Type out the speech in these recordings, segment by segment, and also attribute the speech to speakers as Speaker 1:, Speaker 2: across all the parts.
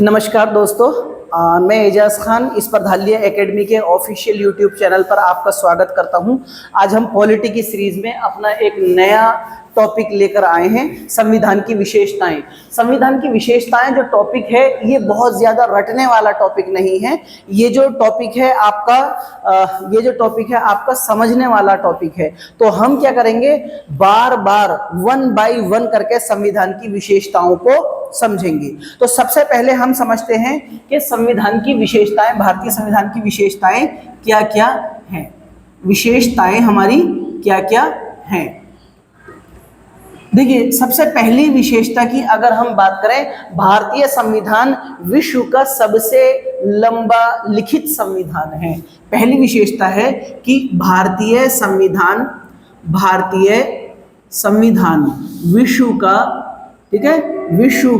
Speaker 1: नमस्कार दोस्तों, मैं एजाज खान इस स्पर्धालय एकेडमी के ऑफिशियल यूट्यूब चैनल पर आपका स्वागत करता हूं। आज हम पॉलिटी की सीरीज में अपना एक नया टॉपिक लेकर आए हैं, संविधान की विशेषताएं। संविधान की विशेषताएं जो टॉपिक है ये बहुत ज़्यादा रटने वाला टॉपिक नहीं है। ये जो टॉपिक है आपका समझने वाला टॉपिक है। तो हम क्या करेंगे, बार बार वन बाय वन करके संविधान की विशेषताओं को समझेंगे। तो सबसे पहले हम समझते हैं कि संविधान की विशेषताएं, भारतीय संविधान की विशेषताएं क्या क्या हैं। विशेषताएं हमारी क्या क्या हैं। देखिए, सबसे पहली विशेषता की अगर हम बात करें, भारतीय संविधान विश्व का सबसे लंबा लिखित संविधान है। पहली विशेषता है कि भारतीय संविधान विश्व का, ठीक है, विश्व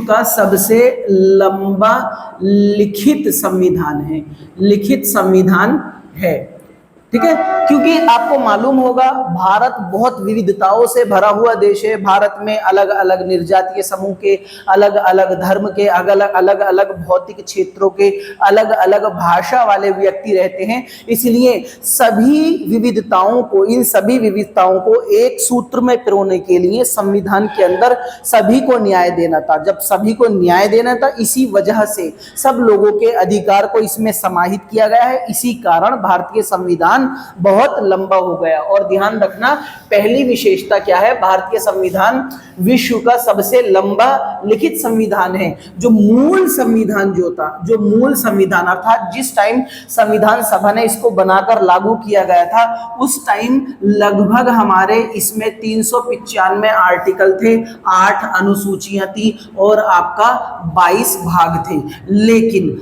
Speaker 1: का सबसे लंबा लिखित संविधान है। लिखित संविधान है, ठीक है। क्योंकि आपको मालूम होगा, भारत बहुत विविधताओं से भरा हुआ देश है। भारत में अलग अलग निर्जातीय समूह के, अलग अलग धर्म के, अलग अलग भौतिक क्षेत्रों के, अलग अलग भाषा वाले व्यक्ति रहते हैं। इसलिए इन सभी विविधताओं को एक सूत्र में पिरोने के लिए संविधान के अंदर सभी को न्याय देना था। जब सभी को न्याय देना था, इसी वजह से सब लोगों के अधिकार को इसमें समाहित किया गया है। इसी कारण भारतीय संविधान बहुत लंबा हो गया। और ध्यान रखना, पहली विशेषता क्या है, भारतीय संविधान विश्व का सबसे लंबा लिखित संविधान है। जो मूल संविधान अर्थात जिस टाइम संविधान सभा ने इसको बनाकर लागू किया गया था, उस टाइम लगभग हमारे इसमें 395 आर्टिकल थे, 8 अनुसूचियां थी और आपका 22 भाग थे। लेकिन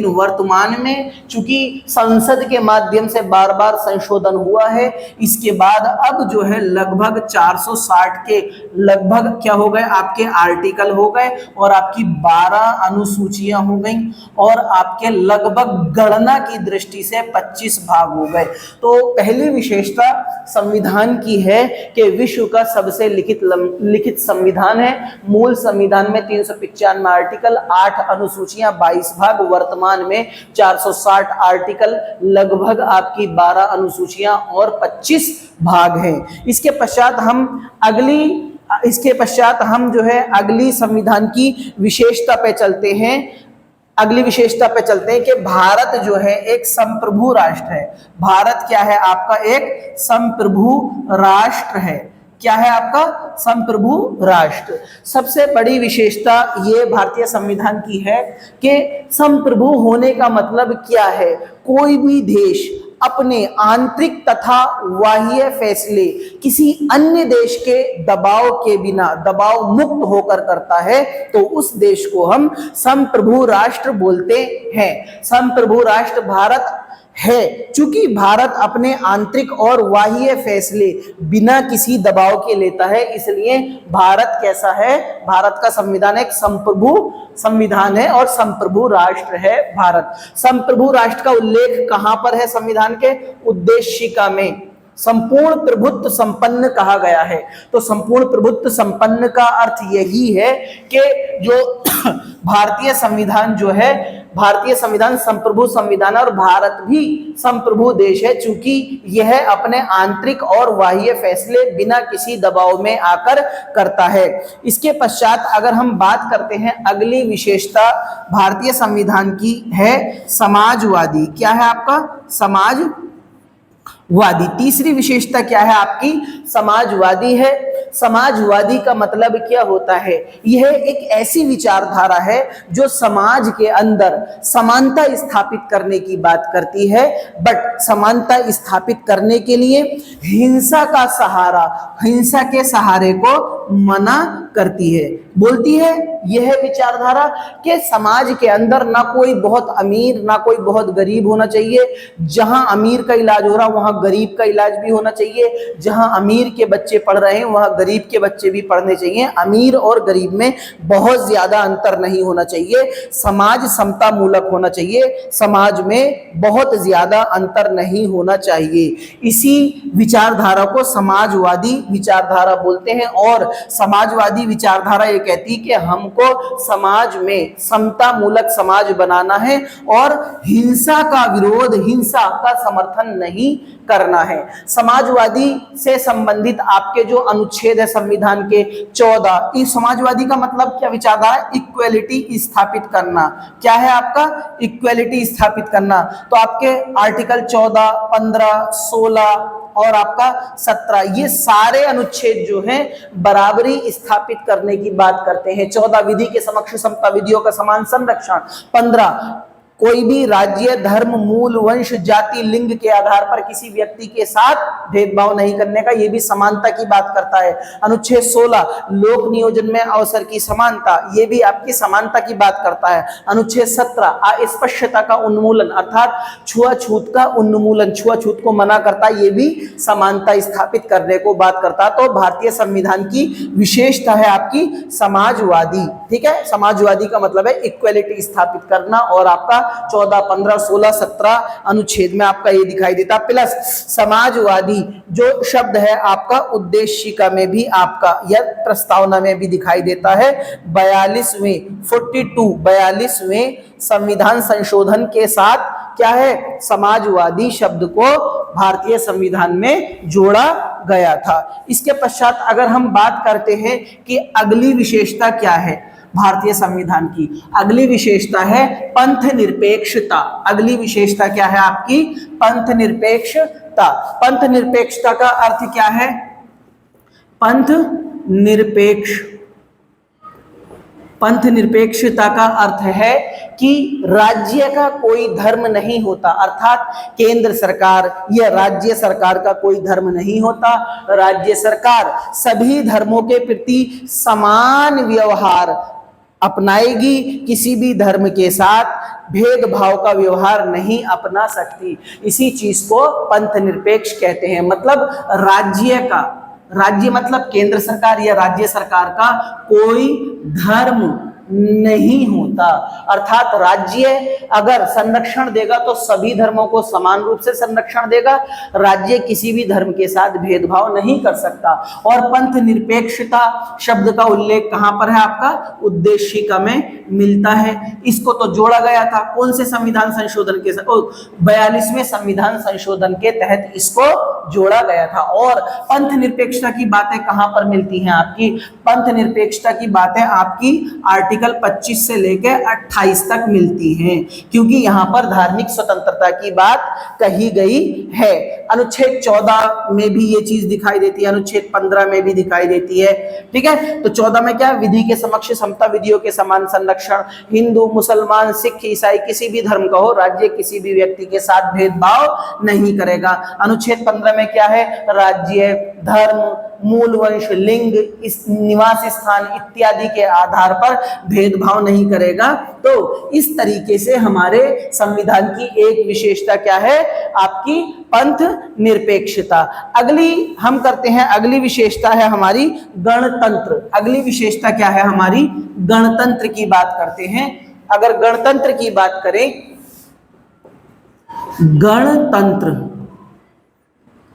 Speaker 1: वर्तमान में चूंकि संसद के माध्यम से बार बार संशोधन हुआ है, इसके बाद अब जो है लगभग 460 के लगभग क्या हो गए, आपके आर्टिकल हो गए और आपकी 12 अनुसूचियां हो गई और आपके लगभग गणना की दृष्टि से 25 भाग हो गए। तो पहली विशेषता संविधान की है कि विश्व का सबसे लिखित संविधान है। मूल संविधान में 395 आर्टिकल, 8 अनुसूचियां, 22 भाग, वर्तमान में 460 आर्टिकल, लगभग आपकी 12 अनुसूचियां और 25 भाग हैं। इसके पश्चात हम जो है अगली संविधान की विशेषता पे चलते हैं। कि भारत जो है एक संप्रभु राष्ट्र है। भारत क्या है आपका, एक संप्रभु राष्ट्र है। क्या है आपका, संप्रभु राष्ट्र। सबसे बड़ी विशेषता ये भारतीय संविधान की है कि संप्रभु होने का मतलब क्या है, कोई भी देश अपने आंतरिक तथा बाह्य फैसले किसी अन्य देश के दबाव के बिना, दबाव मुक्त होकर करता है, तो उस देश को हम संप्रभु राष्ट्र बोलते हैं। संप्रभु राष्ट्र भारत है। चूंकि भारत अपने आंतरिक और बाह्य फैसले बिना किसी दबाव के लेता है, इसलिए भारत कैसा है, भारत का संविधान एक संप्रभु संविधान है और संप्रभु राष्ट्र है भारत। संप्रभु राष्ट्र का उल्लेख कहां पर है संविधान के उद्देशिका में, संपूर्ण प्रभुत्व संपन्न कहा गया है। तो संपूर्ण प्रभुत्व संपन्न का अर्थ यही है कि जो भारतीय संविधान संप्रभु संविधान और भारत भी संप्रभु देश है, चूंकि यह अपने आंतरिक और बाह्य फैसले बिना किसी दबाव में आकर करता है। इसके पश्चात अगर हम बात करते हैं, अगली विशेषता भारतीय संविधान की है समाजवादी। क्या है आपका, समाजवादी। तीसरी विशेषता क्या है आपकी, समाजवादी है। समाजवादी का मतलब क्या होता है, यह एक ऐसी विचारधारा है जो समाज के अंदर समानता स्थापित करने की बात करती है, बट समानता स्थापित करने के लिए हिंसा के सहारे को मना करती है। बोलती है यह विचारधारा कि समाज के अंदर ना कोई बहुत अमीर ना कोई बहुत गरीब होना चाहिए। जहां अमीर का इलाज हो रहा वहां गरीब का इलाज भी होना चाहिए। जहां अमीर के बच्चे पढ़ रहे हैं वहां गरीब के बच्चे भी पढ़ने चाहिए। अमीर और गरीब में बहुत ज्यादा अंतर नहीं होना चाहिए। समाज समता मूलक होना चाहिए, समाज में बहुत ज्यादा अंतर नहीं होना चाहिए। इसी विचारधारा को समाजवादी विचारधारा बोलते हैं। और समाजवादी विचारधारा ये कहती है कि हमको समाज में समता मूलक समाज बनाना है और हिंसा का विरोध, हिंसा का समर्थन नहीं करना है। समाजवादी से संबंधित आपके जो अनुच्छेद है संविधान के 14, इस समाजवादी का मतलब क्या विचारधारा? इक्वेलिटी स्थापित करना। क्या है आपका? इक्वेलिटी स्थापित करना। तो आपके आर्टिकल 14, 15, 16 और आपका 17, ये सारे अनुच्छेद जो हैं बराबरी स्थापित करने की बात करते हैं। 14 विधि के समक्ष समता, विधियों का समान संरक्षण। 15 कोई भी राज्य, धर्म, मूल, वंश, जाति, लिंग के आधार पर किसी व्यक्ति के साथ भेदभाव नहीं करने का, यह भी समानता की बात करता है। अनुच्छेद 16 लोक नियोजन में अवसर की समानता, यह भी आपकी समानता की बात करता है। अनुच्छेद 17 अस्पृश्यता का उन्मूलन अर्थात छुआछूत का उन्मूलन, छुआछूत को मना करता है, यह भी समानता स्थापित करने को बात करता है। तो भारतीय संविधान की विशेषता है आपकी समाजवादी। ठीक है, समाजवादी का मतलब है इक्वेलिटी स्थापित करना। और आपका 14, 15, 16, 17 अनुच्छेद में आपका ये दिखाई देता। प्लस समाजवादी जो शब्द है आपका उद्देशिका में भी आपका या प्रस्तावना में भी दिखाई देता है। 42वें संविधान संशोधन के साथ क्या है? समाजवादी शब्द को भारतीय संविधान में जोड़ा गया था। इसके पश्चात अगर हम बात करते हैं कि अगली विशेषता क्या है भारतीय संविधान की, अगली विशेषता है पंथ निरपेक्षता। अगली विशेषता क्या है आपकी? पंथ निरपेक्षता। पंथ निरपेक्षता का अर्थ क्या है? पंथ निरपेक्षता का अर्थ है कि राज्य का कोई धर्म नहीं होता, अर्थात केंद्र सरकार या राज्य सरकार का कोई धर्म नहीं होता। राज्य सरकार सभी धर्मों के प्रति समान व्यवहार अपनाएगी, किसी भी धर्म के साथ भेदभाव का व्यवहार नहीं अपना सकती। इसी चीज को पंथ निरपेक्ष कहते हैं। मतलब राज्य मतलब केंद्र सरकार या राज्य सरकार का कोई धर्म नहीं होता, अर्थात राज्य अगर संरक्षण देगा तो सभी धर्मों को समान रूप से संरक्षण देगा। राज्य किसी भी धर्म के साथ भेदभाव नहीं कर सकता। और पंथ निरपेक्षता शब्द का उल्लेख कहां पर है? आपका उद्देशिका में मिलता है। इसको तो जोड़ा गया था कौन से संविधान संशोधन के साथ? 42वें संविधान संशोधन के तहत इसको जोड़ा गया था। और पंथ निरपेक्षता की बातें कहां पर मिलती हैं आपकी? पंथ निरपेक्षता की बातें आपकी आर्टिकल 25 से लेकर 28 तक मिलती हैं, क्योंकि यहां पर धार्मिक स्वतंत्रता की बात कही गई है। अनुच्छेद 14 में भी ये चीज दिखाई देती है, अनुच्छेद 15 में भी दिखाई देती है। ठीक है, तो 14 में क्या? विधि के समक्ष समता, विधियों के समान संरक्षण। हिंदू, मुसलमान, सिख, ईसाई किसी भी धर्म का हो, राज्य किसी भी व्यक्ति के साथ भेदभाव नहीं करेगा। अनुच्छेद 15 में क्या है? राज्य, धर्म, मूल वंश, लिंग, निवास स्थान इत्यादि के आधार पर भेदभाव नहीं करेगा। तो इस तरीके से हमारे संविधान की एक विशेषता क्या है? आपकी पंथ निरपेक्षता। अगली हम करते हैं, अगली विशेषता है हमारी गणतंत्र। अगली विशेषता क्या है हमारी? गणतंत्र की बात करते हैं। अगर गणतंत्र की बात करें,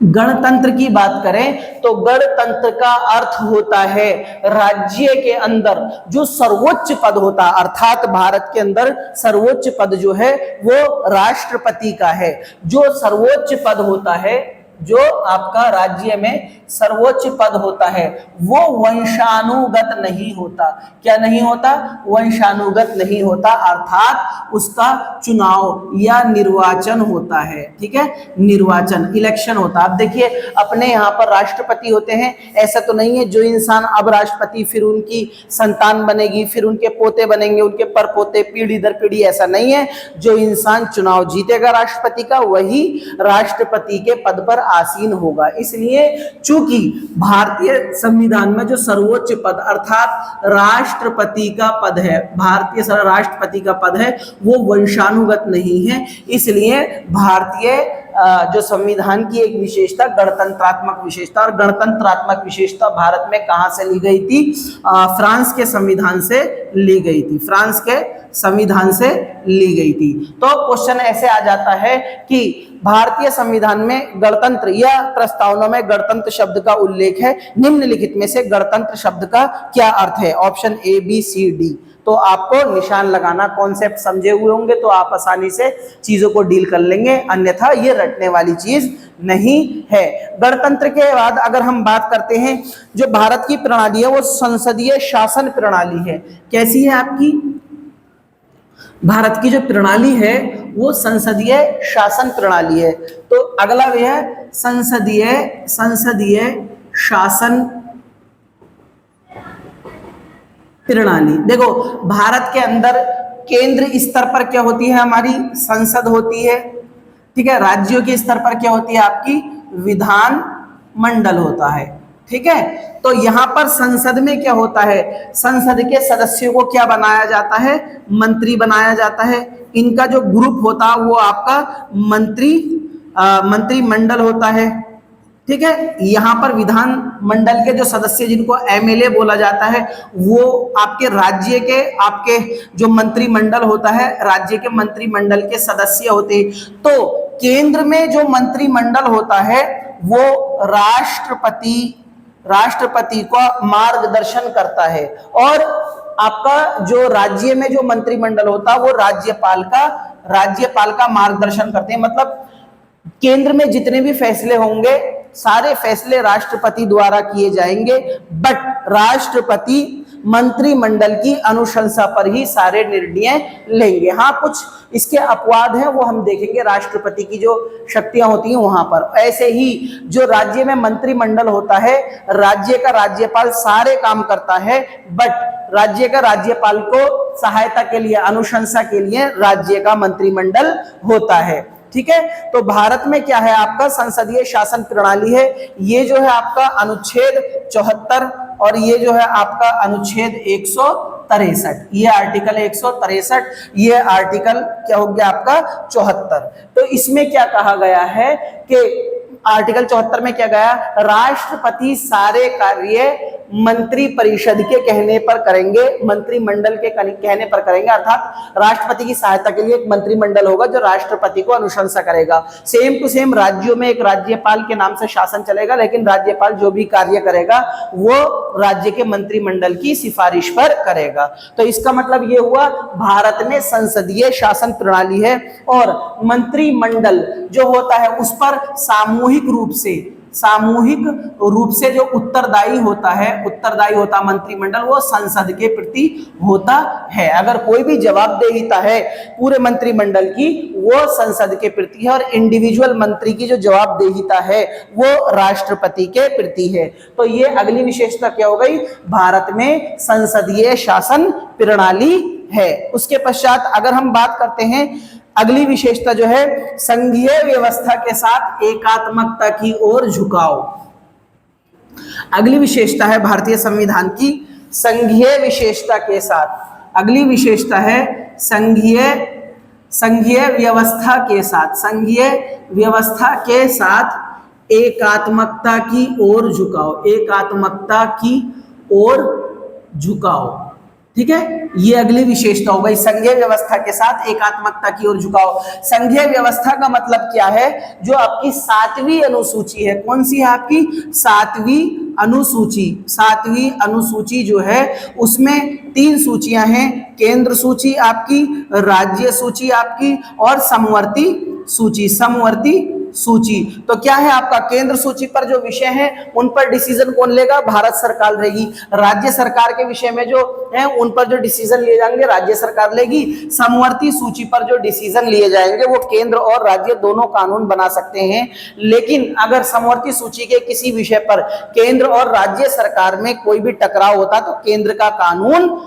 Speaker 1: गणतंत्र की बात करें तो गणतंत्र का अर्थ होता है राज्य के अंदर जो सर्वोच्च पद होता है, अर्थात भारत के अंदर सर्वोच्च पद जो है वो राष्ट्रपति का है। जो सर्वोच्च पद होता है, जो आपका राज्य में सर्वोच्च पद होता है, वो वंशानुगत नहीं होता। क्या नहीं होता? वंशानुगत नहीं होता, अर्थात उसका चुनाव या निर्वाचन होता है। ठीक है, निर्वाचन, इलेक्शन होता है। आप देखिए अपने यहाँ पर राष्ट्रपति होते हैं, ऐसा तो नहीं है जो इंसान अब राष्ट्रपति, फिर उनकी संतान बनेगी, फिर उनके पोते बनेंगे, उनके परपोते, पीढ़ी दर पीढ़ी, ऐसा नहीं है। जो इंसान चुनाव जीतेगा राष्ट्रपति का, वही राष्ट्रपति के पद पर आसीन होगा। इसलिए चूंकि भारतीय संविधान में जो सर्वोच्च पद अर्थात राष्ट्रपति का पद है, भारतीय राष्ट्रपति का पद है, वो वंशानुगत नहीं है। इसलिए भारतीय जो संविधान की एक विशेषता गणतंत्रात्मक विशेषता, और गणतंत्रात्मक विशेषता भारत में कहां से ली गई थी? फ्रांस के संविधान से ली गई थी, फ्रांस के संविधान से ली गई थी। तो क्वेश्चन ऐसे आ जाता है कि भारतीय संविधान में गणतंत्र या प्रस्तावना में गणतंत्र शब्द का उल्लेख है, निम्नलिखित में से गणतंत्र शब्द का क्या अर्थ है? Option A, B, C, D. तो आपको निशान लगाना, कॉन्सेप्ट समझे हुए होंगे तो आप आसानी से चीजों को डील कर लेंगे, अन्यथा ये रटने वाली चीज नहीं है। गणतंत्र के बाद अगर हम बात करते हैं, जो भारत की प्रणाली है वो संसदीय शासन प्रणाली है। कैसी है आपकी? भारत की जो प्रणाली है वो संसदीय शासन प्रणाली है। तो अगला भी है संसदीय शासन प्रणाली। देखो, भारत के अंदर केंद्र स्तर पर क्या होती है? हमारी संसद होती है, ठीक है। राज्यों के स्तर पर क्या होती है? आपकी विधान मंडल होता है, ठीक है। तो यहाँ पर संसद में क्या होता है? संसद के सदस्यों को क्या बनाया जाता है? मंत्री बनाया जाता है। इनका जो ग्रुप होता है वो आपका मंत्रिमंडल होता है, ठीक है। यहाँ पर विधान मंडल के जो सदस्य, जिनको एमएलए बोला जाता है, वो आपके राज्य के, आपके जो मंत्रिमंडल होता है, राज्य के मंत्रिमंडल के सदस्य होते हैं। तो केंद्र में जो मंत्रिमंडल होता है वो राष्ट्रपति को मार्गदर्शन करता है, और आपका जो राज्य में जो मंत्रिमंडल होता है वो राज्यपाल का मार्गदर्शन करते हैं। मतलब केंद्र में जितने भी फैसले होंगे सारे फैसले राष्ट्रपति द्वारा किए जाएंगे, बट राष्ट्रपति मंत्रिमंडल की अनुशंसा पर ही सारे निर्णय लेंगे। हाँ, कुछ इसके अपवाद हैं, वो हम देखेंगे। राष्ट्रपति की जो शक्तियां होती हैं वहां पर। ऐसे ही जो राज्य में मंत्रिमंडल होता है, राज्य का राज्यपाल सारे काम करता है, बट राज्य का राज्यपाल को सहायता के लिए, अनुशंसा के लिए राज्य का मंत्रिमंडल होता है, ठीक है। तो भारत में क्या है? आपका संसदीय शासन प्रणाली है। ये जो है आपका अनुच्छेद 74 और ये जो है आपका अनुच्छेद 163, ये आर्टिकल 163, ये आर्टिकल क्या हो गया आपका 74। तो इसमें क्या कहा गया है कि आर्टिकल 74 में क्या गया? राष्ट्रपति सारे कार्य मंत्री परिषद के कहने पर करेंगे, मंत्रिमंडल के कहने पर करेंगे। अर्थात राष्ट्रपति की सहायता के लिए एक मंत्रिमंडल होगा जो राष्ट्रपति को अनुशंसा करेगा। सेम टू सेम राज्यों में एक राज्यपाल के नाम से शासन चलेगा, लेकिन राज्यपाल जो भी कार्य करेगा वो राज्य के मंत्रिमंडल की सिफारिश पर करेगा। तो इसका मतलब ये हुआ, भारत में संसदीय शासन प्रणाली है, और मंत्रिमंडल जो होता है उस पर सामूहिक रूप से जो उत्तरदायी होता मंत्रिमंडल, वो संसद के प्रति होता है। अगर कोई भी जवाबदेहिता है पूरे मंत्रिमंडल की, वो संसद के प्रति है, और इंडिविजुअल मंत्री की जो जवाबदेहिता है वो राष्ट्रपति के प्रति है। तो ये अगली विशेषता क्या हो गई? भारत में संसदीय शासन प्रणाली है। उसके पश्चात अगर हम बात करते हैं, अगली विशेषता जो है संघीय व्यवस्था के साथ एकात्मकता की ओर झुकाव। अगली विशेषता है भारतीय संविधान की संघीय विशेषता के साथ। अगली विशेषता है संघीय व्यवस्था के साथ एकात्मकता की ओर झुकाव, ठीक है। ये अगली विशेषता हो गई, संघीय व्यवस्था के साथ एकात्मकता की ओर झुकाव। संघीय व्यवस्था का मतलब क्या है? जो आपकी 7वीं अनुसूची है, कौन सी है आपकी? 7वीं अनुसूची जो है उसमें 3 सूचियां हैं, केंद्र सूची आपकी, राज्य सूची आपकी, और समवर्ती सूची। तो क्या है आपका? केंद्र सूची पर जो विषय हैं उन पर डिसीजन कौन लेगा? भारत सरकार लेगी। राज्य सरकार के विषय में जो है उन पर जो डिसीजन लिए जाएंगे राज्य सरकार लेगी। समवर्ती सूची पर जो डिसीजन लिए जाएंगे वो केंद्र और राज्य दोनों कानून बना सकते हैं, लेकिन अगर समवर्ती सूची के किसी विषय पर केंद्र और राज्य सरकार में कोई भी टकराव होता तो केंद्र का कानून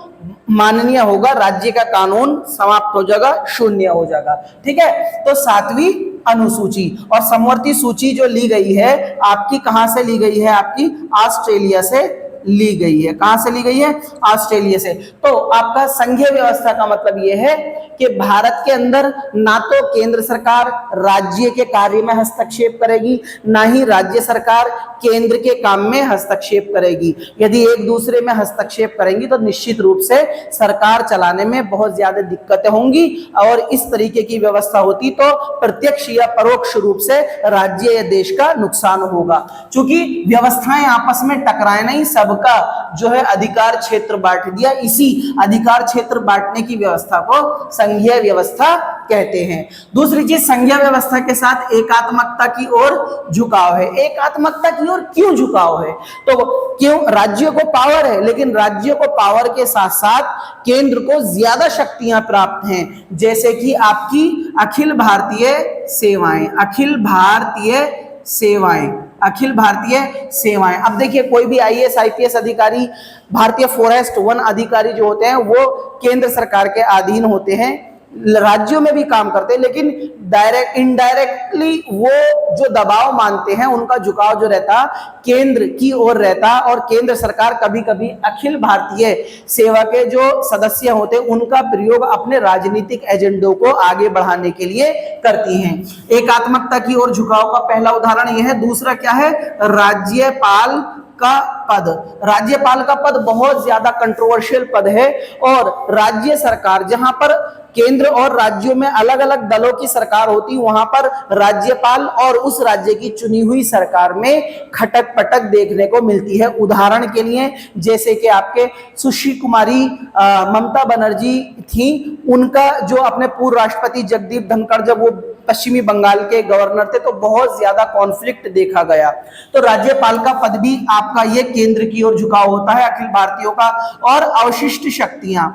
Speaker 1: माननीय होगा, राज्य का कानून समाप्त हो जाएगा, शून्य हो जाएगा, ठीक है। तो 7वीं अनुसूची और समवर्ती सूची जो ली गई है आपकी, कहां से ली गई है? आपकी ऑस्ट्रेलिया से ली गई है। कहां से ली गई है? ऑस्ट्रेलिया से। तो आपका संघीय व्यवस्था का मतलब यह है कि भारत के अंदर ना तो केंद्र सरकार राज्य के कार्य में हस्तक्षेप करेगी, ना ही राज्य सरकार केंद्र के काम में हस्तक्षेप करेगी। यदि एक दूसरे में हस्तक्षेप करेंगी तो निश्चित रूप से सरकार चलाने में बहुत ज्यादा दिक्कतें होंगी, और इस तरीके की व्यवस्था होती तो प्रत्यक्ष या परोक्ष रूप से राज्य या देश का नुकसान होगा। चूंकि व्यवस्थाएं आपस में टकराए नहीं, सबका जो है अधिकार क्षेत्र बांट दिया, इसी अधिकार क्षेत्र बांटने की व्यवस्था को संघीय व्यवस्था कहते हैं। दूसरी चीज, संघीय व्यवस्था के साथ एकात्मकता की ओर झुकाव है। एकात्मकता की ओर क्यों झुकाव है? तो क्यों? राज्यों को पावर है, लेकिन राज्यों को पावर के साथ साथ केंद्र को ज्यादा शक्तियां प्राप्त हैं, जैसे कि आपकी अखिल भारतीय सेवाएं, अखिल भारतीय सेवाएं, अखिल भारतीय सेवाएं। अब देखिए, कोई भी आईएएस आईपीएस अधिकारी, भारतीय फॉरेस्ट वन अधिकारी जो होते हैं वो केंद्र सरकार के अधीन होते हैं, राज्यों में भी काम करते हैं, लेकिन डायरेक्ट इनडायरेक्टली वो जो दबाव मानते हैं उनका झुकाव जो रहता केंद्र की ओर रहता, और केंद्र सरकार कभी कभी अखिल भारतीय सेवा के जो सदस्य होते हैं उनका प्रयोग अपने राजनीतिक एजेंडों को आगे बढ़ाने के लिए करती हैं। एकात्मकता की ओर झुकाव का पहला उदाहरण यह है। दूसरा क्या है? राज्यपाल का पद। राज्यपाल का पद बहुत ज्यादा कंट्रोवर्शियल पद है, और राज्य सरकार, जहां पर केंद्र और राज्यों में अलग अलग दलों की सरकार होती, वहां पर राज्यपाल और उस राज्य की चुनी हुई सरकार में खटक पटक देखने को मिलती है। उदाहरण के लिए जैसे कि आपके सुश्री कुमारी ममता बनर्जी थी, उनका जो अपने पूर्व राष्ट्रपति जगदीप धनखड़ जब वो पश्चिमी बंगाल के गवर्नर थे तो बहुत ज्यादा कॉन्फ्लिक्ट देखा गया। तो राज्यपाल का पद भी आपका ये केंद्र की ओर झुकाव होता है, अखिल भारतीयों का। और अवशिष्ट शक्तियां,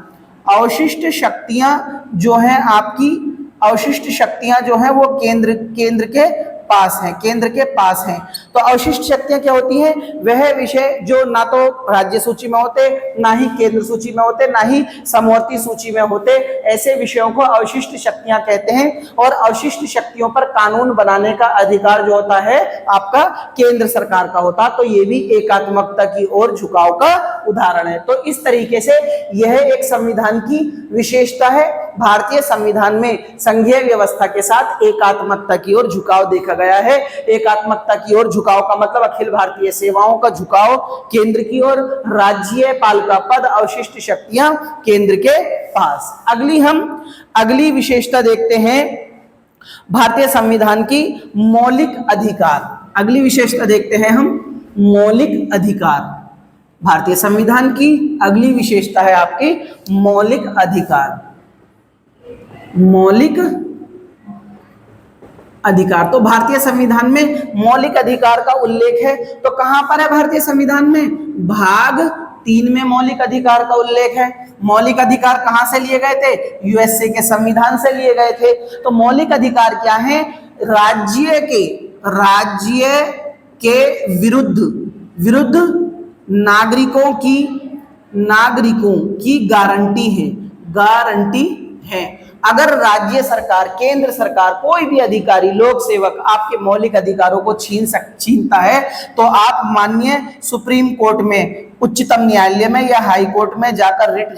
Speaker 1: अवशिष्ट शक्तियां जो है आपकी, अवशिष्ट शक्तियां जो है वो केंद्र के पास हैं, केंद्र के पास हैं। तो अवशिष्ट शक्तियां क्या होती हैं? वह विषय जो ना तो राज्य सूची में होते, ना ही केंद्र सूची में होते, ना ही समवर्ती सूची में होते, ऐसे विषयों को अवशिष्ट शक्तियां कहते हैं। और अवशिष्ट शक्तियों पर कानून बनाने का अधिकार जो होता है आपका केंद्र सरकार का होता, तो ये भी एकात्मकता की ओर झुकाव का उदाहरण है। तो इस तरीके से यह एक संविधान की विशेषता है। भारतीय संविधान में संघीय व्यवस्था के साथ एकात्मकता की ओर झुकाव देखा गया है। एकात्मकता की ओर झुकाव का मतलब अखिल भारतीय सेवाओं का झुकाव केंद्र की ओर, राज्यपाल का पद, अवशिष्ट शक्तियां केंद्र के पास। अगली विशेषता देखते हैं भारतीय संविधान की, मौलिक अधिकार। अगली विशेषता देखते हैं हम, मौलिक अधिकार। भारतीय संविधान की अगली विशेषता है आपकी मौलिक अधिकार। मौलिक अधिकार, तो भारतीय संविधान में मौलिक अधिकार का उल्लेख है। तो कहां पर है भारतीय संविधान में? भाग 3 में मौलिक अधिकार का उल्लेख है। मौलिक अधिकार कहां से लिए गए थे? यूएसए के संविधान से लिए गए थे। तो मौलिक अधिकार क्या है? राज्य के विरुद्ध नागरिकों की गारंटी है। अगर राज्य सरकार, केंद्र सरकार, कोई भी अधिकारी, लोक सेवक आपके मौलिक अधिकारों को छीनता है तो आप माननीय सुप्रीम कोर्ट में, उच्चतम न्यायालय में या हाई कोर्ट में जाकर रिट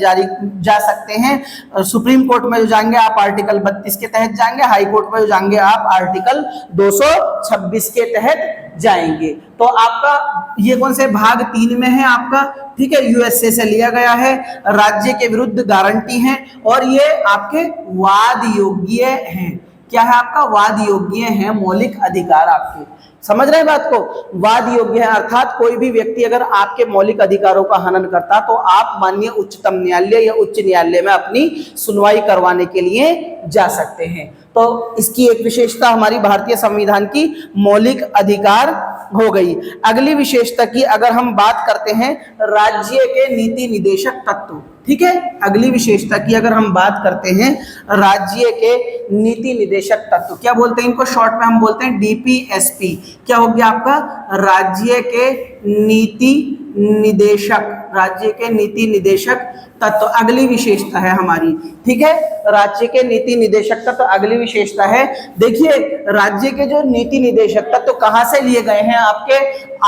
Speaker 1: जा सकते हैं। सुप्रीम कोर्ट में जो जाएंगे आप आर्टिकल 32 के तहत जाएंगे, हाई कोर्ट में जो जाएंगे आप आर्टिकल 226 के तहत जाएंगे। तो आपका ये कौन से भाग 3 में है आपका, ठीक है, यूएसए से लिया गया है। राज्य के विरुद्ध गारंटी है और ये आपके वाद योग्य हैं। क्या है आपका? वाद योग्य है मौलिक अधिकार आपके। समझ रहे हैं बात को? वाद योग्य है अर्थात कोई भी व्यक्ति अगर आपके मौलिक अधिकारों का हनन करता तो आप माननीय उच्चतम न्यायालय या उच्च न्यायालय में अपनी सुनवाई करवाने के लिए जा सकते हैं। तो इसकी एक विशेषता हमारी भारतीय संविधान की मौलिक अधिकार हो गई। अगली विशेषता की अगर हम बात करते हैं, राज्य के नीति निदेशक तत्व, ठीक है। अगली विशेषता की अगर हम बात करते हैं, राज्य के नीति निदेशक तत्व, क्या बोलते हैं इनको? शॉर्ट में हम बोलते हैं डीपीएसपी। क्या हो गया आपका? राज्य के नीति निदेशक, राज्य के नीति निदेशक तत्व अगली विशेषता है हमारी। ठीक है, राज्य के नीति निदेशक तत्व अगली विशेषता है। देखिए, राज्य के जो नीति निदेशक तत्व कहां से लिए गए हैं? आपके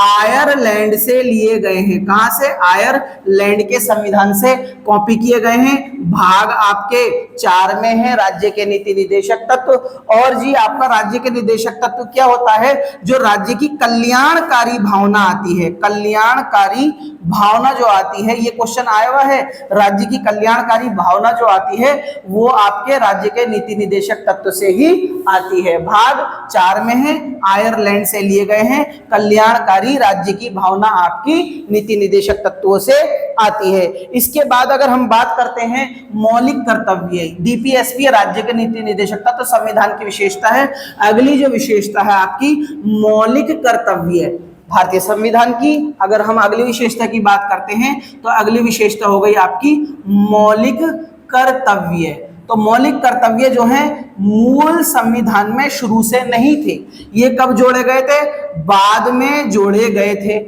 Speaker 1: आयरलैंड से लिए गए हैं। कहां से? आयरलैंड के संविधान से कॉपी किए गए हैं। भाग आपके 4 में है राज्य के नीति निदेशक तत्व। और जी आपका राज्य के निदेशक तत्व क्या होता है? जो राज्य की कल्याणकारी भावना आती है, कल्याणकारी भावना जो आती है, ये क्वेश्चन आया हुआ है। राज्य की कल्याणकारी भावना जो आती है वो आपके राज्य के नीति निदेशक तत्व से ही आती है। भाग 4 में है, आयरलैंड से लिए गए हैं। कल्याणकारी राज्य की भावना आपकी नीति निदेशक तत्वों से आती है। इसके बाद अगर हम बात करते हैं मौलिक कर्तव्य, डीपीएसपी राज्य के नीति निदेशक तत्व संविधान की विशेषता है। अगली जो विशेषता है आपकी मौलिक कर्तव्य भारतीय संविधान की। अगर हम अगली विशेषता की बात करते हैं तो अगली विशेषता हो गई आपकी मौलिक कर्तव्य। तो मौलिक कर्तव्य जो है मूल संविधान में शुरू से नहीं थे, ये कब जोड़े गए थे? बाद में जोड़े गए थे।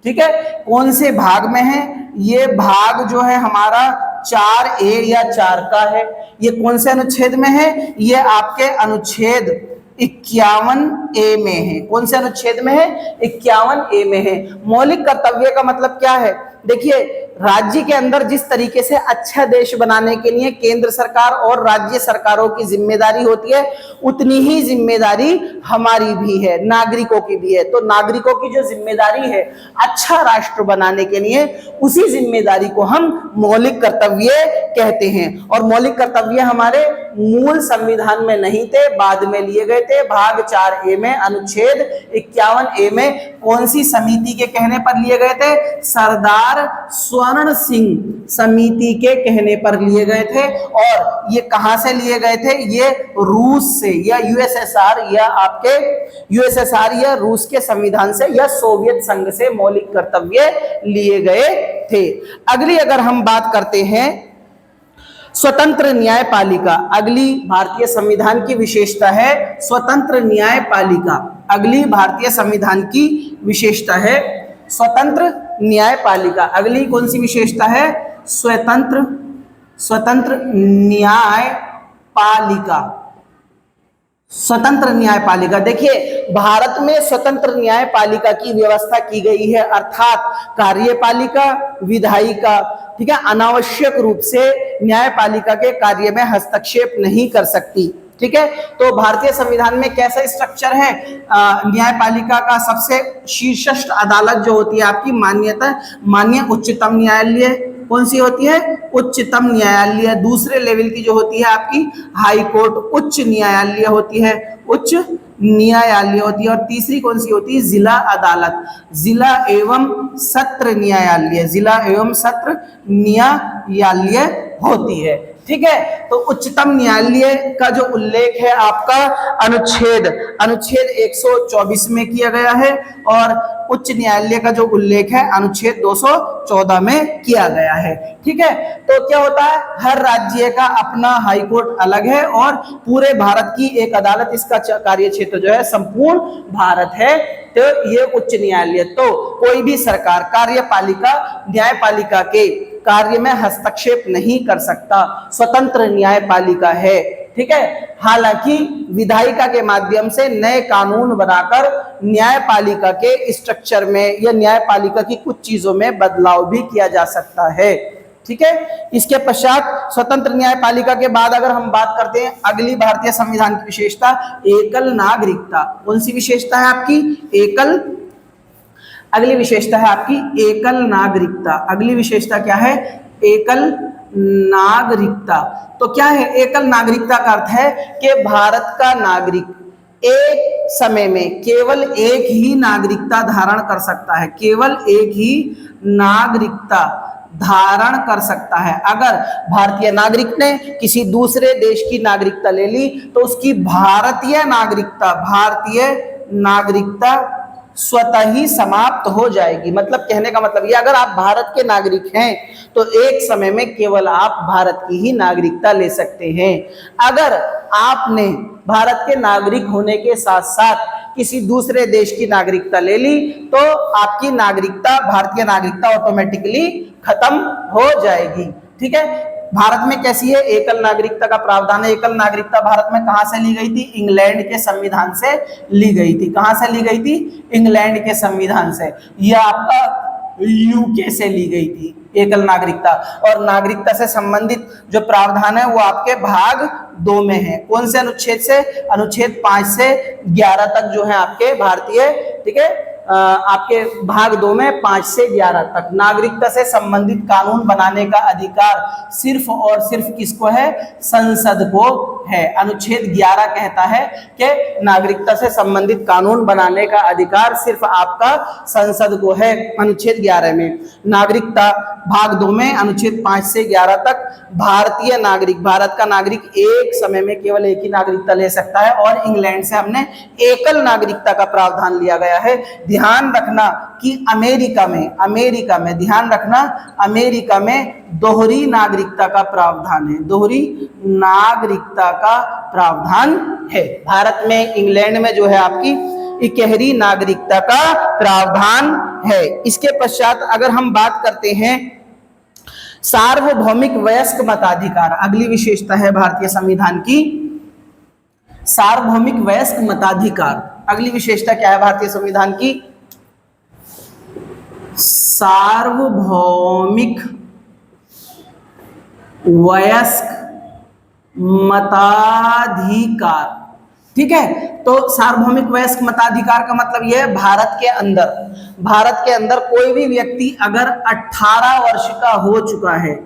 Speaker 1: ठीक है, कौन से भाग में है? ये भाग जो है हमारा 4A या 4 का है। ये कौन से अनुच्छेद में है? ये आपके अनुच्छेद 51A में है। कौन से अनुच्छेद में है? 51A में है। मौलिक कर्तव्य का मतलब क्या है? देखिए, राज्य के अंदर जिस तरीके से अच्छा देश बनाने के लिए केंद्र सरकार और राज्य सरकारों की जिम्मेदारी होती है, उतनी ही जिम्मेदारी हमारी भी है, नागरिकों की भी है। तो नागरिकों की जो जिम्मेदारी है अच्छा राष्ट्र बनाने के लिए, उसी जिम्मेदारी को हम मौलिक कर्तव्य कहते हैं। और मौलिक कर्तव्य हमारे मूल संविधान में नहीं थे, बाद में लिए गए थे। भाग 4A में अनुच्छेद 51A में कौन सी समिति के कहने पर लिए गए थे? सरदार स्वर्ण सिंह समिति के कहने पर लिए गए थे। और ये कहां से लिए गए थे? ये रूस से या यूएसएसआर या आपके यूएसएसआर या रूस के संविधान से या सोवियत संघ से मौलिक कर्तव्य लिए गए थे। अगली अगर हम बात करते हैं स्वतंत्र न्यायपालिका, अगली भारतीय संविधान की विशेषता है स्वतंत्र न्यायपालिका। अगली भारतीय संविधान की विशेषता है स्वतंत्र न्यायपालिका। अगली कौन सी विशेषता है? स्वतंत्र न्यायपालिका। स्वतंत्र न्यायपालिका, देखिए भारत में स्वतंत्र न्यायपालिका की व्यवस्था की गई है, अर्थात कार्यपालिका, विधायिका, ठीक है, अनावश्यक रूप से न्यायपालिका के कार्य में हस्तक्षेप नहीं कर सकती। ठीक है, तो भारतीय संविधान में कैसा स्ट्रक्चर है? न्यायपालिका का सबसे शीर्षस्थ अदालत जो होती है आपकी माननीय उच्चतम न्यायालय, कौन सी होती है? उच्चतम न्यायालय। दूसरे लेवल की जो होती है आपकी हाई कोर्ट, उच्च न्यायालय होती है, उच्च न्यायालय होती है। और तीसरी कौन सी होती है? जिला अदालत, जिला एवं सत्र न्यायालय, जिला एवं सत्र न्यायालय होती है। ठीक है, तो उच्चतम न्यायालय का जो उल्लेख है आपका अनुच्छेद 124 में किया गया है और उच्च न्यायालय का जो उल्लेख है अनुच्छेद 214 में किया गया है। ठीक है, तो क्या होता है? हर राज्य का अपना हाई कोर्ट अलग है और पूरे भारत की एक अदालत, इसका कार्य क्षेत्र जो है संपूर्ण भारत है। तो ये उच्च न्यायालय, तो कोई भी सरकार कार्यपालिका न्यायपालिका के कार्य में हस्तक्षेप नहीं कर सकता, स्वतंत्र न्यायपालिका है। ठीक है, हालांकि विधायिका के माध्यम से नए कानून बनाकर न्यायपालिका के स्ट्रक्चर में या न्यायपालिका की कुछ चीजों में बदलाव भी किया जा सकता है। ठीक है, इसके पश्चात स्वतंत्र न्यायपालिका के बाद अगर हम बात करते हैं अगली भारतीय संविधान की विशेषता एकल नागरिकता। कौन सी विशेषता है आपकी? एकल। अगली विशेषता है आपकी एकल नागरिकता। अगली विशेषता क्या है? एकल नागरिकता। तो क्या है एकल नागरिकता का अर्थ है कि भारत का नागरिक एक समय में केवल एक ही नागरिकता धारण कर सकता है, केवल एक ही नागरिकता धारण कर सकता है। अगर भारतीय नागरिक ने किसी दूसरे देश की नागरिकता ले ली तो उसकी भारतीय नागरिकता स्वतः ही समाप्त हो जाएगी। मतलब कहने का मतलब ये, अगर आप भारत के नागरिक हैं तो एक समय में केवल आप भारत की ही नागरिकता ले सकते हैं। अगर आपने भारत के नागरिक होने के साथ साथ किसी दूसरे देश की नागरिकता ले ली तो आपकी नागरिकता, भारतीय नागरिकता ऑटोमेटिकली खत्म हो जाएगी। ठीक है, भारत में कैसी है, एकल नागरिकता का प्रावधान है। एकल नागरिकता भारत में कहां से ली गई थी, इंग्लैंड के संविधान से ली गई थी। कहां से ली गई थी, इंग्लैंड के संविधान से। यह आपका यूके से ली गई थी एकल नागरिकता। और नागरिकता से संबंधित जो प्रावधान है वो आपके भाग 2 में है। कौन से अनुच्छेद से, अनुच्छेद 5 से 11 तक जो है आपके भारतीय, ठीक है, आपके भाग 2 में 5 से 11 तक नागरिकता से संबंधित कानून बनाने का अधिकार सिर्फ और सिर्फ किसको है, संसद को है। अनुच्छेद 11 कहता है कि नागरिकता से संबंधित कानून बनाने का अधिकार सिर्फ आपका संसद को है। अनुच्छेद 11 में नागरिकता भाग 2 में अनुच्छेद 5 से 11 तक भारतीय नागरिक, भारत का नागरिक एक समय में केवल एक ही नागरिकता ले सकता है। और इंग्लैंड से हमने एकल नागरिकता का प्रावधान लिया गया है। ध्यान रखना कि अमेरिका में ध्यान रखना, अमेरिका में दोहरी नागरिकता का प्रावधान है, दोहरी नागरिकता का प्रावधान है। भारत में, इंग्लैंड में जो है आपकी इकहरी नागरिकता का प्रावधान है। इसके पश्चात अगर हम बात करते हैं सार्वभौमिक वयस्क मताधिकार, अगली विशेषता है भारतीय संविधान की सार्वभौमिक वयस्क मताधिकार। अगली विशेषता क्या है भारतीय संविधान की, सार्वभौमिक वयस्क मताधिकार। ठीक है, तो सार्वभौमिक वयस्क मताधिकार का मतलब यह है भारत के अंदर कोई भी व्यक्ति अगर 18 वर्ष का हो चुका है,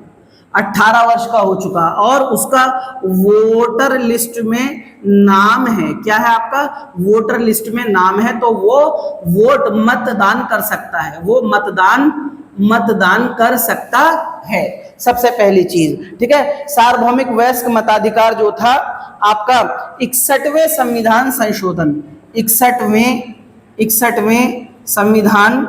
Speaker 1: 18 वर्ष का हो चुका और उसका वोटर लिस्ट में नाम है, क्या है आपका, वोटर लिस्ट में नाम है, तो वो वोट मतदान कर सकता है, वो मतदान कर सकता है। सबसे पहली चीज, ठीक है। सार्वभौमिक वयस्क मताधिकार जो था आपका 61वें संविधान संशोधन, 61वें संविधान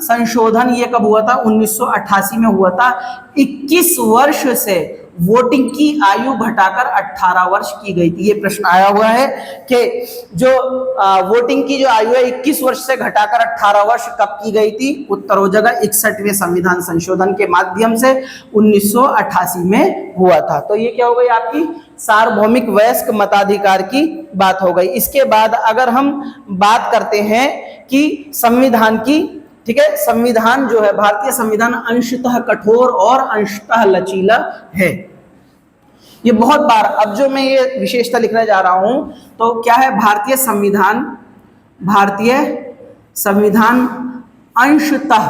Speaker 1: संशोधन ये कब हुआ था, 1988 में हुआ था। 21 वर्ष से वोटिंग की आयु घटाकर 18 वर्ष की गई थी। ये प्रश्न आया हुआ है कि जो वोटिंग की जो आयु है 21 वर्ष से घटाकर 18 वर्ष कब की गई थी, उत्तर हो जाएगा 61वें संविधान संशोधन के माध्यम से 1988 में हुआ था। तो ये क्या हो गई आपकी सार्वभौमिक वयस्क मताधिकार की बात हो गई। इसके बाद अगर हम बात करते हैं कि संविधान की, ठीक है, संविधान जो है भारतीय संविधान अंशतः कठोर और अंशतः लचीला है। ये बहुत बार, अब जो मैं ये विशेषता लिखने जा रहा हूं तो क्या है, भारतीय संविधान अंशतः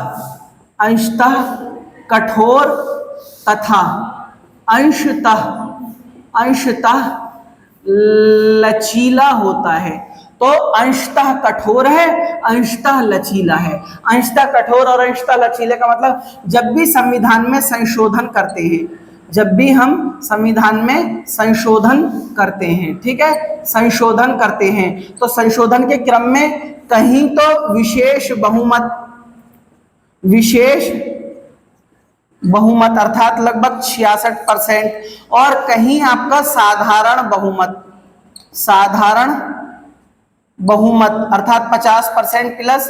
Speaker 1: कठोर तथा अंशतः लचीला होता है। तो अंशतः कठोर है, अंशतः लचीला है। अंशतः कठोर और अंशतः लचीले का मतलब जब भी संविधान में संशोधन करते हैं, जब भी हम संविधान में संशोधन करते हैं, ठीक है, संशोधन करते हैं तो संशोधन के क्रम में कहीं तो विशेष बहुमत अर्थात लगभग 66% और कहीं आपका साधारण बहुमत अर्थात 50% प्लस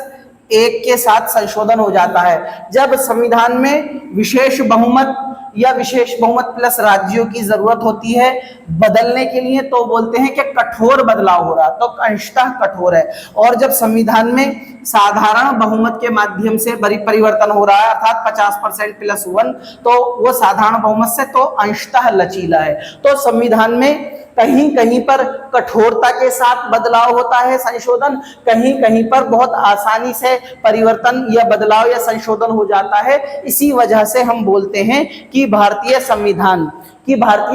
Speaker 1: 1 के साथ संशोधन हो जाता है। जब संविधान में विशेष बहुमत या विशेष बहुमत प्लस राज्यों की जरूरत होती है बदलने के लिए तो बोलते हैं कि कठोर बदलाव हो रहा, तो अंशतः कठोर है। और जब संविधान में साधारण बहुमत के माध्यम से परिवर्तन हो रहा है अर्थात 50% प्लस 1, तो वो साधारण बहुमत से तो अंशतः लचीला है। तो संविधान में कहीं कहीं पर कठोरता के साथ बदलाव होता है, संशोधन, कहीं कहीं पर बहुत आसानी से परिवर्तन या बदलाव या संशोधन हो जाता है। इसी वजह से हम बोलते हैं कि भारतीय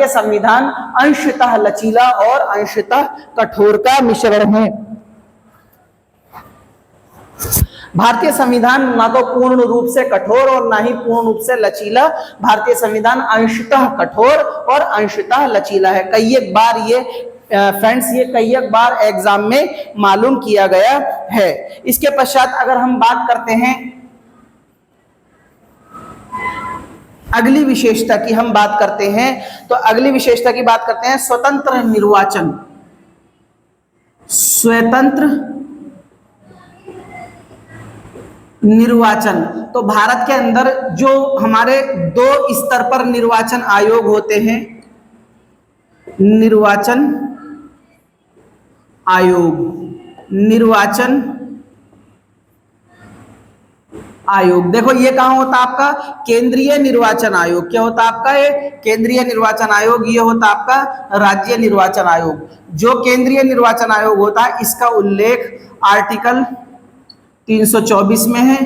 Speaker 1: संविधान अंशतः लचीला और अंशतः कठोर का मिश्रण है। भारतीय संविधान ना तो पूर्ण रूप से कठोर और ना ही पूर्ण रूप से लचीला, भारतीय संविधान अंशतः कठोर और अंशतः लचीला है। कई एक बार ये फ्रेंड्स कई एक बार एग्जाम में मालूम किया गया है। इसके पश्चात अगर हम बात करते हैं अगली विशेषता की, हम बात करते हैं तो अगली विशेषता की बात करते हैं स्वतंत्र निर्वाचन। स्वतंत्र निर्वाचन। तो भारत के अंदर जो हमारे दो स्तर पर निर्वाचन आयोग होते हैं, निर्वाचन आयोग, निर्वाचन आयोग, देखो ये कहाँ होता है आपका, केंद्रीय निर्वाचन आयोग। क्या होता है आपका ये केंद्रीय निर्वाचन आयोग, ये होता है आपका राज्य निर्वाचन आयोग। जो केंद्रीय निर्वाचन आयोग होता है इसका उल्लेख आर्टिकल 324 में है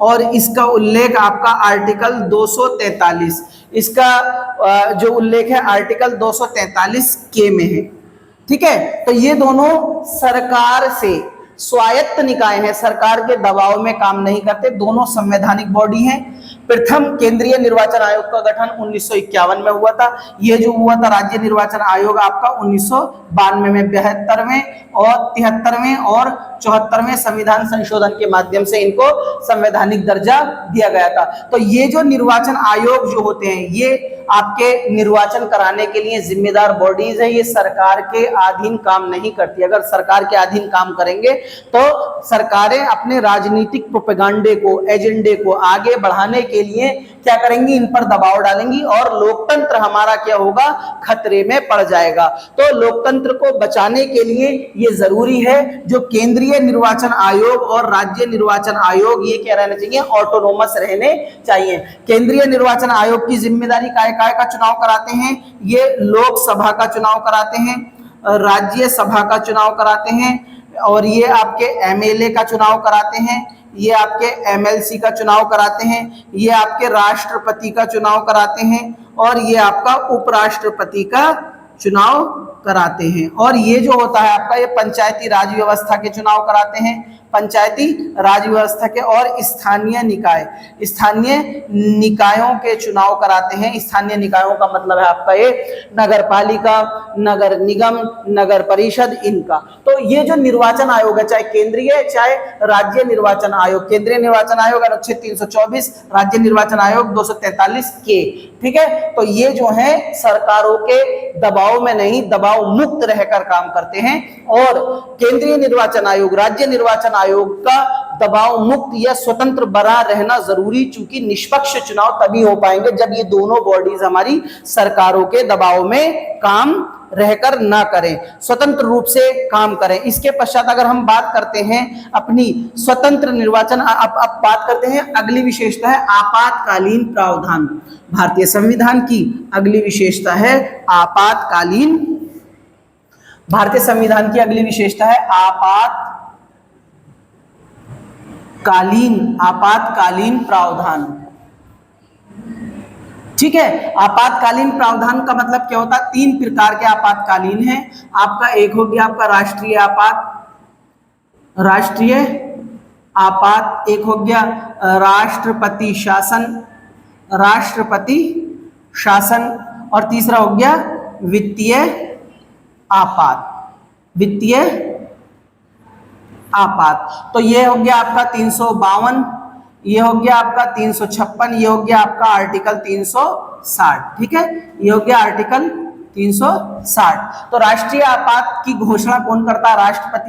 Speaker 1: और इसका उल्लेख आपका आर्टिकल 243, इसका जो उल्लेख है आर्टिकल 243 के में है। ठीक है, तो ये दोनों सरकार से स्वायत्त निकाय हैं, सरकार के दबाव में काम नहीं करते, दोनों संवैधानिक बॉडी हैं। प्रथम केंद्रीय निर्वाचन आयोग का गठन 1951 में हुआ था। यह जो हुआ था राज्य निर्वाचन आयोग आपका 1992 में 72वें और 73वें और 74वें संविधान संशोधन के माध्यम से इनको संवैधानिक दर्जा दिया गया था। तो ये जो निर्वाचन आयोग जो होते हैं ये आपके निर्वाचन कराने के लिए जिम्मेदार बॉडीज है, ये सरकार के अधीन काम नहीं करती। अगर सरकार के अधीन काम करेंगे तो सरकारें अपने राजनीतिक प्रोपेगेंडे को, एजेंडे को आगे बढ़ाने के लिए क्या करेंगी, इन पर दबाव डालेंगी और लोकतंत्र हमारा क्या होगा, खतरे में पड़ जाएगा। तो लोकतंत्र को बचाने के लिए ये जरूरी है जो केंद्रीय निर्वाचन आयोग और राज्य निर्वाचन आयोग ये क्या रहना चाहिए, ऑटोनोमस रहने चाहिए। केंद्रीय निर्वाचन आयोग की जिम्मेदारी काय काय का चुनाव कराते हैं, ये लोकसभा का चुनाव कराते हैं, राज्यसभा का चुनाव कराते हैं और ये आपके एमएलए का चुनाव कराते हैं, ये आपके एमएलसी का चुनाव कराते हैं, ये आपके राष्ट्रपति का चुनाव कराते हैं और ये आपका उपराष्ट्रपति का चुनाव कराते हैं। और ये जो होता है आपका, ये पंचायती राज व्यवस्था के चुनाव कराते हैं, पंचायती राज व्यवस्था के, और स्थानीय निकाय, स्थानीय निकायों के चुनाव कराते हैं। स्थानीय निकायों का मतलब है आपका ये नगर पालिका, नगर निगम, नगर परिषद, इनका। तो ये जो निर्वाचन आयोग है, चाहे केंद्रीय चाहे राज्य निर्वाचन आयोग, केंद्रीय निर्वाचन आयोग अनुच्छेद 324, राज्य निर्वाचन आयोग 243 के, ठीक है। तो ये जो है सरकारों के दबाव में नहीं, दबाव मुक्त रहकर काम करते हैं। और केंद्रीय निर्वाचन आयोग, राज्य निर्वाचन आयोग का दबाव मुक्त या स्वतंत्र बना रहना जरूरी, चूंकि निष्पक्ष चुनाव तभी हो पाएंगे जब ये दोनों बॉडीज हमारी सरकारों के दबाव में काम रहकर ना करें, स्वतंत्र रूप से काम करें। इसके पश्चात अगर हम बात करते हैं अपनी स्वतंत्र निर्वाचन, अब बात करते हैं अगली विशेषता है आपातकालीन प्रावधान। भारतीय संविधान की अगली विशेषता है आपातकालीन, भारतीय संविधान की अगली विशेषता है आपातकालीन प्रावधान। ठीक है, आपातकालीन प्रावधान का मतलब क्या होता है, तीन प्रकार के आपातकालीन हैं आपका। एक हो गया आपका राष्ट्रीय आपात, एक हो गया राष्ट्रपति शासन, और तीसरा हो गया वित्तीय आपात। तो ये हो गया आपका 352, ये हो गया आपका 356, ये हो गया आपका आर्टिकल 360। ठीक है, ये हो गया आर्टिकल 360। तो राष्ट्रीय आपात की घोषणा कौन करता है,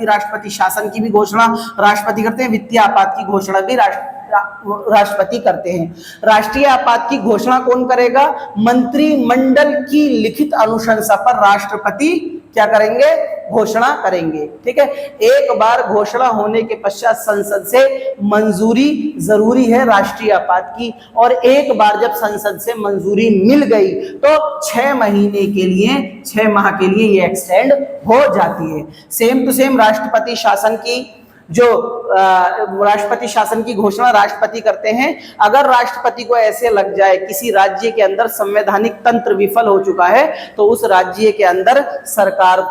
Speaker 1: राष्ट्रपति शासन की भी घोषणा राष्ट्रपति करते हैं, वित्तीय आपात की घोषणा भी राष्ट्रपति करते हैं। राष्ट्रीय आपात की घोषणा कौन करेगा, मंत्रिमंडल की लिखित अनुशंसा पर राष्ट्रपति क्या करेंगे, घोषणा करेंगे। ठीक है, एक बार घोषणा होने के पश्चात संसद से मंजूरी जरूरी है राष्ट्रीय आपात की, और एक बार जब संसद से मंजूरी मिल गई तो 6 महीने के लिए, 6 माह के लिए ये एक्सटेंड हो जाती है। सेम टू सेम राष्ट्रपति शासन की जो राष्ट्रपति शासन की घोषणा राष्ट्रपति करते हैं। अगर राष्ट्रपति को ऐसे लग जाए किसी राज्य के अंदर संवैधानिक तंत्र विफल हो चुका है तो उस राज्य के अंदर सरकार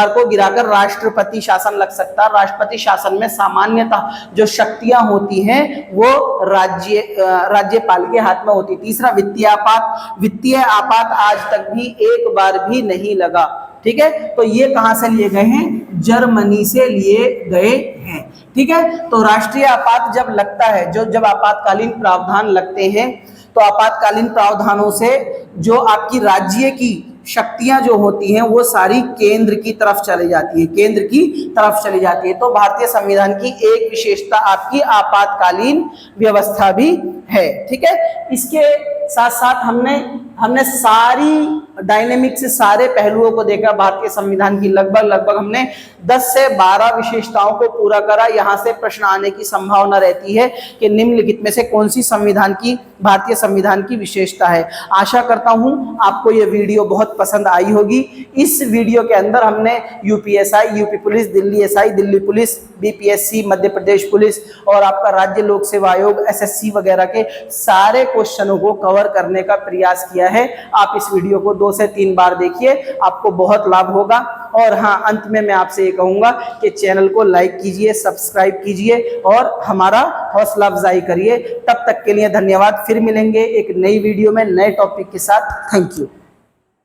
Speaker 1: को गिराकर राष्ट्रपति शासन लग सकता है। राष्ट्रपति शासन में सामान्यतः जो शक्तियां होती हैं वो राज्यपाल के हाथ में होती। तीसरा वित्तीय आपात आज तक भी एक बार भी नहीं लगा। ठीक है, तो ये कहां से लिए गए हैं, जर्मनी से लिए गए हैं। ठीक है, तो राष्ट्रीय आपात जब लगता है, जब आपातकालीन प्रावधान लगते हैं तो आपातकालीन प्रावधानों से जो आपकी राज्य की शक्तियां जो होती हैं वो सारी केंद्र की तरफ चली जाती है, केंद्र की तरफ चली जाती है। तो भारतीय संविधान की एक विशेषता आपकी आपातकालीन व्यवस्था भी है। ठीक है, इसके साथ साथ हमने सारी डायनेमिक से सारे पहलुओं को देखा भारतीय संविधान की। लगभग हमने 10 से 12 विशेषताओं को पूरा करा। यहाँ से प्रश्न आने की संभावना रहती है कि निम्नलिखित में से कौन सी भारतीय संविधान की विशेषता है। आशा करता हूं आपको यह वीडियो बहुत पसंद आई होगी। इस वीडियो के अंदर हमने UPSI, UP police, Delhi SI, Delhi police, BPSC, Madhya Pradesh police और आपका राज्य लोक सेवा आयोग, एसएससी वगैरह के सारे क्वेश्चनों को कवर करने का प्रयास किया है। आप इस वीडियो को 2 से 3 बार देखिए, आपको बहुत लाभ होगा। और हाँ, अंत में मैं आपसे ये कहूंगा कि चैनल को लाइक कीजिए, सब्सक्राइब कीजिए और हमारा हौसला अफजाई करिए। तब तक के लिए धन्यवाद। फिर मिलेंगे एक नई वीडियो में नए टॉपिक के साथ। Thank you.